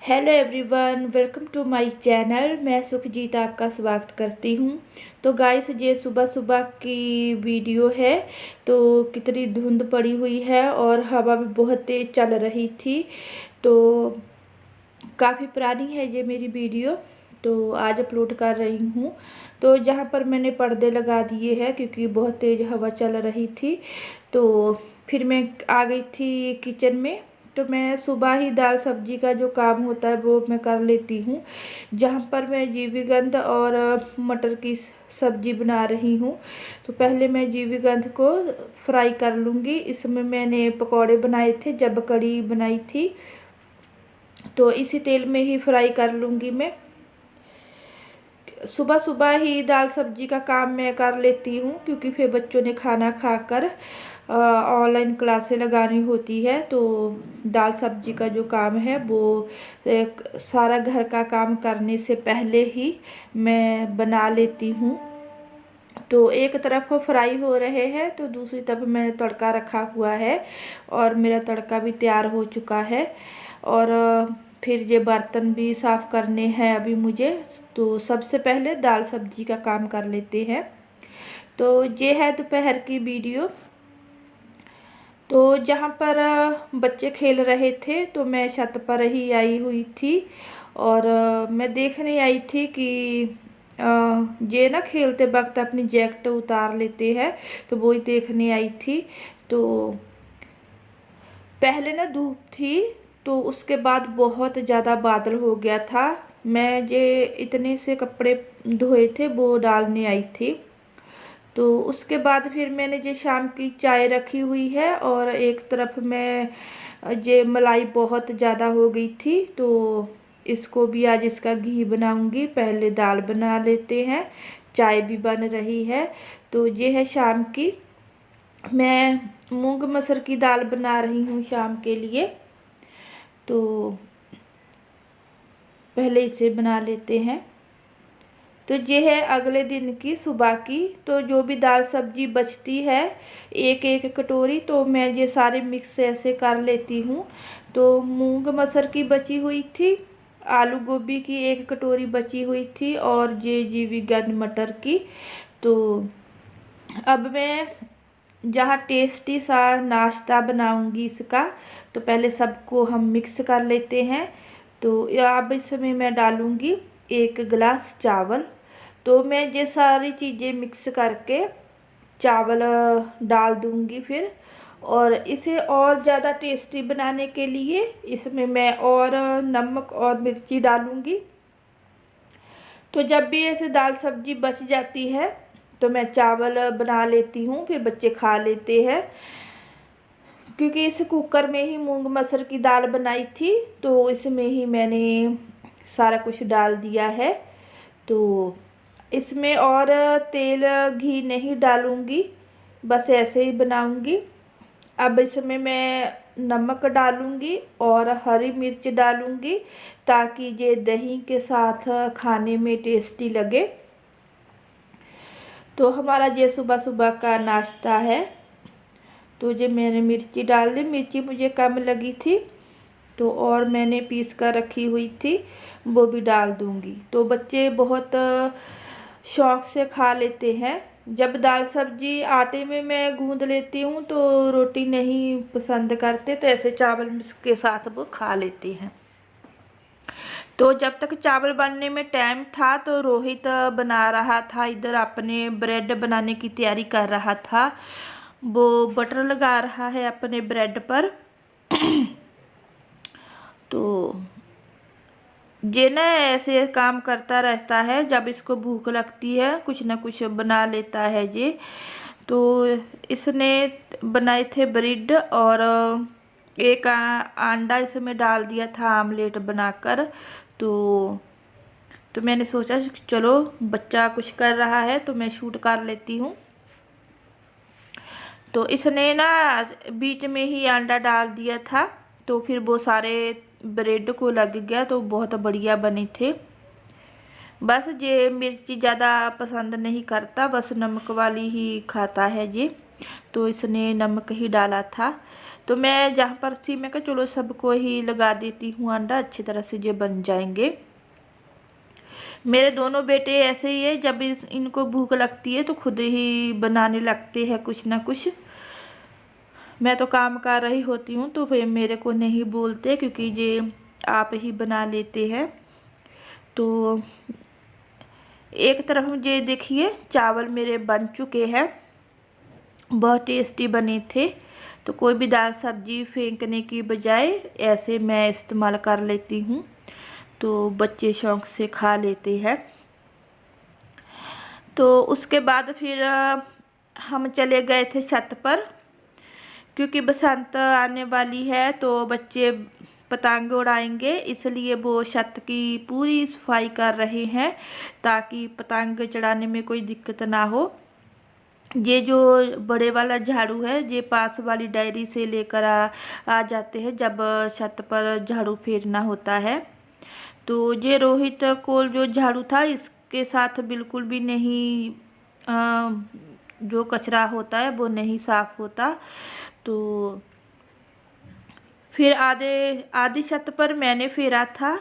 Hello everyone, welcome to my channel. मैं सुखजीत आपका स्वागत करती हूँ। तो गाइस, ये सुबह सुबह की वीडियो है। तो कितनी धुंध पड़ी हुई है और हवा भी बहुत तेज़ चल रही थी। तो काफ़ी पुरानी है ये मेरी वीडियो, तो आज अपलोड कर रही हूँ। तो जहाँ पर मैंने पर्दे लगा दिए हैं क्योंकि बहुत तेज़ हवा चल रही थी। तो फिर मैं आ गई थी किचन में। तो मैं सुबह ही दाल सब्जी का जो काम होता है वो मैं कर लेती हूँ। जहाँ पर मैं जीवीगंध और मटर की सब्जी बना रही हूँ। तो पहले मैं जीवीगंध को फ्राई कर लूँगी। इसमें मैंने पकौड़े बनाए थे जब कढ़ी बनाई थी, तो इसी तेल में ही फ्राई कर लूँगी मैं। सुबह सुबह ही दाल सब्जी का काम मैं कर लेती हूँ क्योंकि फिर बच्चों ने खाना खाकर ऑनलाइन क्लासें लगानी होती है। तो दाल सब्जी का जो काम है वो सारा घर का काम करने से पहले ही मैं बना लेती हूँ। तो एक तरफ फ्राई हो रहे हैं तो दूसरी तरफ मैंने तड़का रखा हुआ है और मेरा तड़का भी तैयार हो चुका है। और फिर ये बर्तन भी साफ़ करने हैं अभी मुझे। तो सबसे पहले दाल सब्जी का काम कर लेते हैं। तो ये है दोपहर की वीडियो। तो जहाँ पर बच्चे खेल रहे थे तो मैं छत पर ही आई हुई थी और मैं देखने आई थी कि ये ना खेलते वक्त अपनी जैकेट उतार लेते हैं, तो वही देखने आई थी। तो पहले ना धूप थी, तो उसके बाद बहुत ज़्यादा बादल हो गया था। मैं ये इतने से कपड़े धोए थे वो डालने आई थी। तो उसके बाद फिर मैंने ये शाम की चाय रखी हुई है और एक तरफ मैं ये मलाई बहुत ज़्यादा हो गई थी तो इसको भी आज इसका घी बनाऊंगी। पहले दाल बना लेते हैं, चाय भी बन रही है। तो ये है शाम की, मैं मूंग मसर की दाल बना रही हूँ शाम के लिए। तो पहले इसे बना लेते हैं। तो ये है अगले दिन की सुबह की। तो जो भी दाल सब्जी बचती है एक एक कटोरी, तो मैं ये सारे मिक्स ऐसे कर लेती हूँ। तो मूंग मसर की बची हुई थी, आलू गोभी की एक कटोरी बची हुई थी और ये जीवीगंध मटर की। तो अब मैं जहाँ टेस्टी सा नाश्ता बनाऊंगी इसका, तो पहले सबको हम मिक्स कर लेते हैं। तो अब इसमें मैं डालूंगी 1 गिलास चावल। तो मैं ये सारी चीज़ें मिक्स करके चावल डाल दूंगी फिर। और इसे और ज़्यादा टेस्टी बनाने के लिए इसमें मैं और नमक और मिर्ची डालूंगी। तो जब भी ऐसे दाल सब्जी बच जाती है तो मैं चावल बना लेती हूँ, फिर बच्चे खा लेते हैं। क्योंकि इस कुकर में ही मूंग मसर की दाल बनाई थी तो इसमें ही मैंने सारा कुछ डाल दिया है। तो इसमें और तेल घी नहीं डालूंगी, बस ऐसे ही बनाऊंगी। अब इसमें मैं नमक डालूंगी और हरी मिर्च डालूंगी ताकि ये दही के साथ खाने में टेस्टी लगे। तो हमारा ये सुबह सुबह का नाश्ता है। तो ये मैंने मिर्ची डाल दी, मिर्ची मुझे कम लगी थी तो और मैंने पीस कर रखी हुई थी वो भी डाल दूंगी। तो बच्चे बहुत शौक़ से खा लेते हैं। जब दाल सब्जी आटे में मैं गूंद लेती हूँ तो रोटी नहीं पसंद करते, तो ऐसे चावल के साथ वो खा लेते हैं। तो जब तक चावल बनने में टाइम था तो रोहित बना रहा था, इधर अपने ब्रेड बनाने की तैयारी कर रहा था। वो बटर लगा रहा है अपने ब्रेड पर। तो ये ना ऐसे काम करता रहता है, जब इसको भूख लगती है कुछ ना कुछ बना लेता है ये। तो इसने बनाए थे ब्रेड और एक अंडा इसमें डाल दिया था आमलेट बनाकर। तो मैंने सोचा चलो बच्चा कुछ कर रहा है तो मैं शूट कर लेती हूँ। तो इसने ना बीच में ही अंडा डाल दिया था तो फिर वो सारे ब्रेड को लग गया, तो बहुत बढ़िया बने थे। बस ये मिर्ची ज़्यादा पसंद नहीं करता, बस नमक वाली ही खाता है ये। तो इसने नमक ही डाला था। तो मैं जहाँ पर थी मैं कहा चलो सबको ही लगा देती हूँ अंडा, अच्छी तरह से ये बन जाएंगे। मेरे दोनों बेटे ऐसे ही है, जब इनको भूख लगती है तो खुद ही बनाने लगते हैं कुछ ना कुछ। मैं तो काम कर रही होती हूँ तो फिर मेरे को नहीं बोलते, क्योंकि ये आप ही बना लेते हैं। तो एक तरफ ये देखिए चावल मेरे बन चुके हैं, बहुत टेस्टी बने थे। तो कोई भी दाल सब्जी फेंकने की बजाय ऐसे मैं इस्तेमाल कर लेती हूँ, तो बच्चे शौक से खा लेते हैं। तो उसके बाद फिर हम चले गए थे छत पर, क्योंकि बसंत आने वाली है तो बच्चे पतंग उड़ाएंगे, इसलिए वो छत की पूरी सफाई कर रहे हैं ताकि पतंग चढ़ाने में कोई दिक्कत ना हो। ये जो बड़े वाला झाड़ू है ये पास वाली डायरी से लेकर आ जाते हैं जब छत पर झाड़ू फेरना होता है। तो ये रोहित को जो झाड़ू था इसके साथ बिल्कुल भी नहीं जो कचरा होता है वो नहीं साफ़ होता। तो फिर आधी छत पर मैंने फेरा था,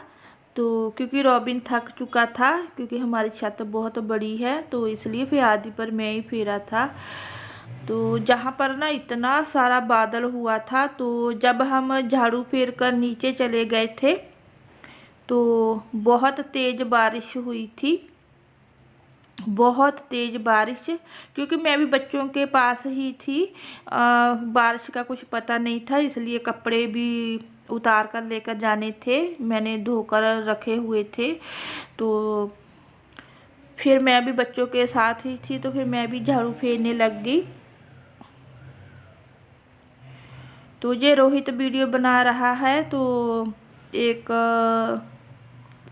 तो क्योंकि रॉबिन थक चुका था, क्योंकि हमारी छत बहुत बड़ी है तो इसलिए फिर आधी पर मैं ही फेरा था। तो जहाँ पर ना इतना सारा बादल हुआ था, तो जब हम झाड़ू फेर कर नीचे चले गए थे तो बहुत तेज़ बारिश हुई थी, बहुत तेज़ बारिश। क्योंकि मैं भी बच्चों के पास ही थी, बारिश का कुछ पता नहीं था, इसलिए कपड़े भी उतार कर लेकर जाने थे, मैंने धोकर रखे हुए थे। तो फिर मैं भी बच्चों के साथ ही थी तो फिर मैं भी झाड़ू फेरने लग गई। तो ये रोहित वीडियो बना रहा है तो एक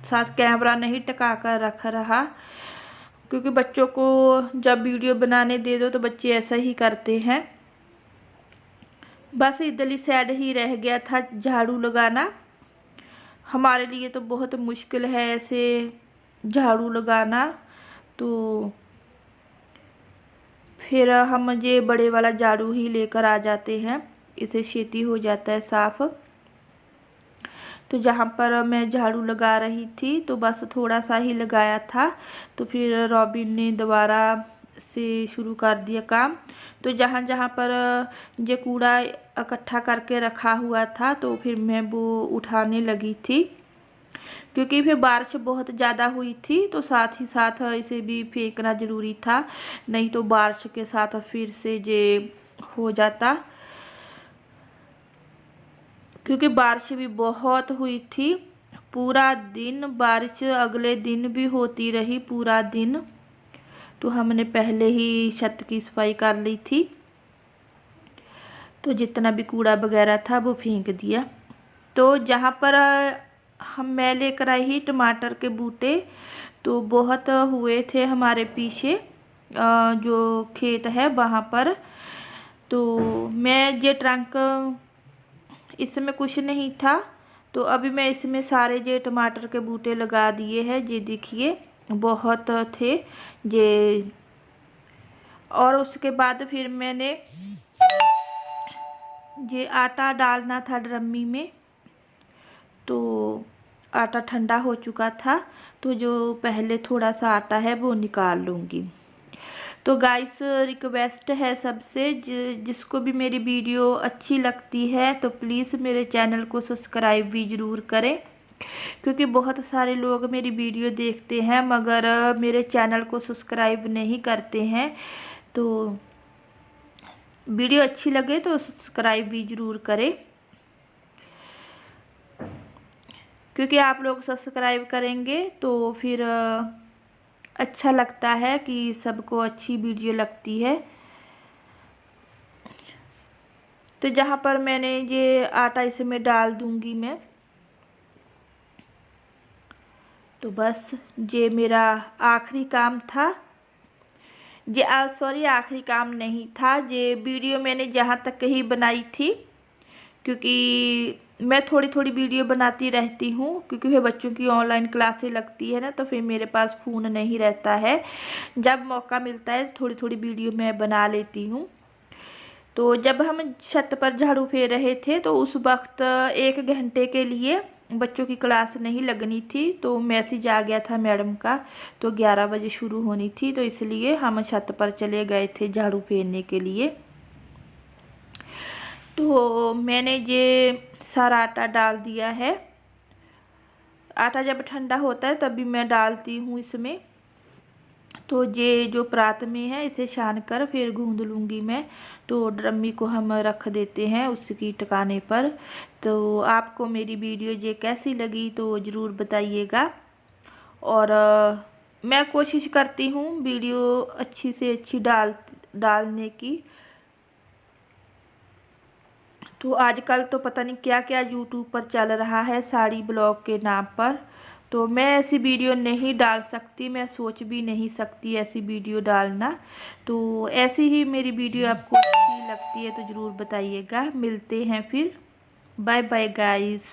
साथ कैमरा नहीं टका कर रख रहा, क्योंकि बच्चों को जब वीडियो बनाने दे दो तो बच्चे ऐसा ही करते हैं। बस इधरली साइड ही रह गया था झाड़ू लगाना। हमारे लिए तो बहुत मुश्किल है ऐसे झाड़ू लगाना, तो फिर हम ये बड़े वाला झाड़ू ही लेकर आ जाते हैं, इसे छेती हो जाता है साफ़। तो जहाँ पर मैं झाड़ू लगा रही थी तो बस थोड़ा सा ही लगाया था, तो फिर रॉबिन ने दोबारा से शुरू कर दिया काम। तो जहाँ जहाँ पर ये कूड़ा इकट्ठा करके रखा हुआ था तो फिर मैं वो उठाने लगी थी, क्योंकि फिर बारिश बहुत ज़्यादा हुई थी तो साथ ही साथ इसे भी फेंकना ज़रूरी था, नहीं तो बारिश के साथ फिर से ये हो जाता। क्योंकि बारिश भी बहुत हुई थी, पूरा दिन बारिश, अगले दिन भी होती रही पूरा दिन। तो हमने पहले ही छत की सफाई कर ली थी, तो जितना भी कूड़ा वगैरह था वो फेंक दिया। तो जहाँ पर मैं लेकर आई ही टमाटर के बूटे, तो बहुत हुए थे हमारे पीछे जो खेत है वहाँ पर। तो मैं ये ट्रंक, इसमें कुछ नहीं था, तो अभी मैं इसमें सारे ये टमाटर के बूटे लगा दिए हैं, ये देखिए बहुत थे ये। और उसके बाद फिर मैंने ये आटा डालना था ड्रमी में, तो आटा ठंडा हो चुका था, तो जो पहले थोड़ा सा आटा है वो निकाल लूँगी। तो गाइस रिक्वेस्ट है सबसे, जिसको भी मेरी वीडियो अच्छी लगती है तो प्लीज़ मेरे चैनल को सब्सक्राइब भी ज़रूर करें, क्योंकि बहुत सारे लोग मेरी वीडियो देखते हैं मगर मेरे चैनल को सब्सक्राइब नहीं करते हैं। तो वीडियो अच्छी लगे तो सब्सक्राइब भी ज़रूर करें, क्योंकि आप लोग सब्सक्राइब करेंगे तो फिर अच्छा लगता है कि सबको अच्छी वीडियो लगती है। तो जहाँ पर मैंने ये आटा इसमें डाल दूँगी मैं, तो बस ये मेरा आखिरी काम था। ये सॉरी आखिरी काम नहीं था, ये वीडियो मैंने जहाँ तक ही बनाई थी, क्योंकि मैं थोड़ी थोड़ी वीडियो बनाती रहती हूँ, क्योंकि फिर बच्चों की ऑनलाइन क्लासें लगती है ना, तो फिर मेरे पास फ़ोन नहीं रहता है। जब मौका मिलता है थोड़ी थोड़ी वीडियो मैं बना लेती हूँ। तो जब हम छत पर झाड़ू फेर रहे थे तो उस वक्त 1 घंटे के लिए बच्चों की क्लास नहीं लगनी थी, तो मैसेज आ गया था मैडम का, तो 11 बजे शुरू होनी थी, तो इसलिए हम छत पर चले गए थे झाड़ू फेरने के लिए। तो मैंने ये सारा आटा डाल दिया है। आटा जब ठंडा होता है तभी मैं डालती हूँ इसमें। तो ये जो परात में है इसे छान कर फिर गूंद लूँगी मैं। तो ड्रमी को हम रख देते हैं उसकी टकाने पर। तो आपको मेरी वीडियो ये कैसी लगी तो ज़रूर बताइएगा। और मैं कोशिश करती हूँ वीडियो अच्छी से अच्छी डालने की। तो आजकल तो पता नहीं क्या क्या यूट्यूब पर चल रहा है साड़ी ब्लॉग के नाम पर, तो मैं ऐसी वीडियो नहीं डाल सकती, मैं सोच भी नहीं सकती ऐसी वीडियो डालना। तो ऐसी ही मेरी वीडियो आपको अच्छी लगती है तो ज़रूर बताइएगा। मिलते हैं फिर, बाय बाय गाइस।